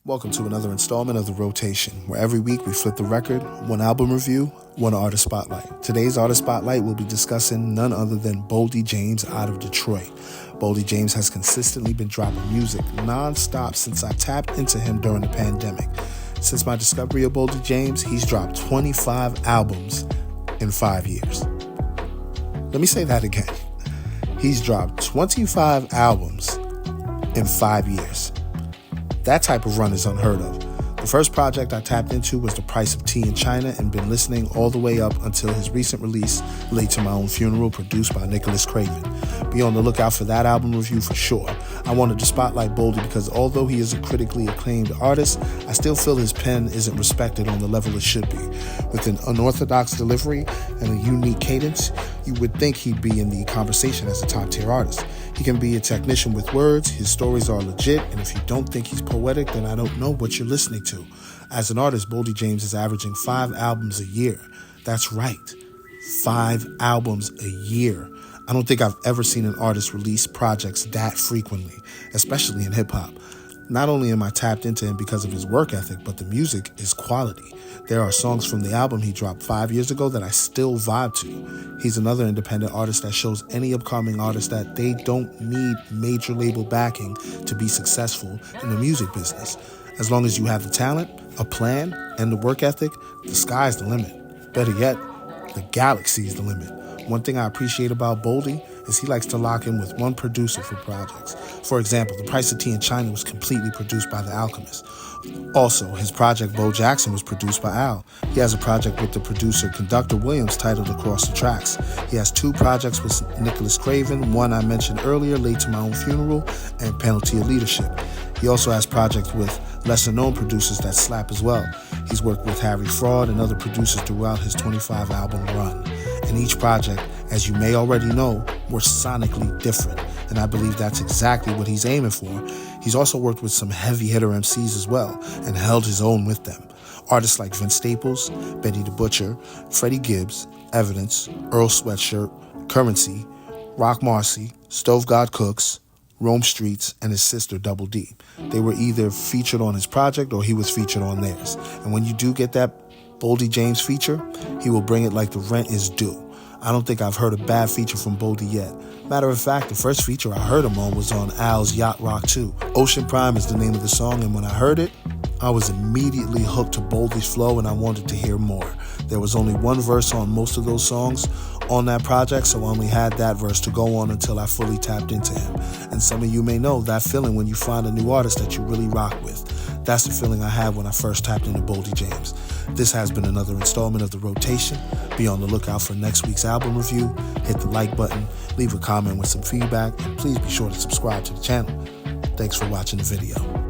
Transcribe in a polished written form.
Welcome to another installment of The Rotation, where every week we flip the record, one album review, one artist spotlight. Today's artist spotlight will be discussing none other than Boldy James out of Detroit. Boldy James has consistently been dropping music non-stop since I tapped into him during the pandemic. Since my discovery of Boldy James, he's dropped 25 albums in 5 years. Let me say that again. He's dropped 25 albums in 5 years. That type of run is unheard of. The first project I tapped into was The Price of Tea in China and been listening all the way up until his recent release, Late to My Own Funeral, produced by Nicholas Craven. Be on the lookout for that album review for sure. I wanted to spotlight Boldy because although he is a critically acclaimed artist, I still feel his pen isn't respected on the level it should be. With an unorthodox delivery and a unique cadence, you would think he'd be in the conversation as a top-tier artist. He can be a technician with words, his stories are legit, and if you don't think he's poetic, then I don't know what you're listening to. As an artist, Boldy James is averaging 5 albums a year. That's right, 5 albums a year. I don't think I've ever seen an artist release projects that frequently, especially in hip-hop. Not only am I tapped into him because of his work ethic, but the music is quality. There are songs from the album he dropped 5 years ago that I still vibe to. He's another independent artist that shows any upcoming artist that they don't need major label backing to be successful in the music business. As long as you have the talent, a plan, and the work ethic, the sky's the limit. Better yet, the galaxy is the limit. One thing I appreciate about Boldy is he likes to lock in with one producer for projects. For example, The Price of Tea in China was completely produced by The Alchemist. Also, his project Bo Jackson was produced by Al. He has a project with the producer Conductor Williams titled Across the Tracks. He has 2 projects with Nicholas Craven, one I mentioned earlier, Late to My Own Funeral, and Penalty of Leadership. He also has projects with lesser-known producers that slap as well. He's worked with Harry Fraud and other producers throughout his 25-album run. And each project, as you may already know, were sonically different. And I believe that's exactly what he's aiming for. He's also worked with some heavy-hitter MCs as well and held his own with them. Artists like Vince Staples, Benny the Butcher, Freddie Gibbs, Evidence, Earl Sweatshirt, Currency, Rock Marcy, Stove God Cooks, Rome Streets, and his sister Double D. They were either featured on his project or he was featured on theirs. And when you do get that Boldy James feature, he will bring it like the rent is due. I don't think I've heard a bad feature from Boldy yet. Matter of fact, the first feature I heard him on was on Al's Yacht Rock 2. Ocean Prime is the name of the song, and when I heard it, I was immediately hooked to Boldy's flow and I wanted to hear more. There was only one verse on most of those songs on that project, so I only had that verse to go on until I fully tapped into him. And some of you may know that feeling when you find a new artist that you really rock with. That's the feeling I had when I first tapped into Boldy James. This has been another installment of The Rotation. Be on the lookout for next week's album review. Hit the like button, leave a comment with some feedback, and please be sure to subscribe to the channel. Thanks for watching the video.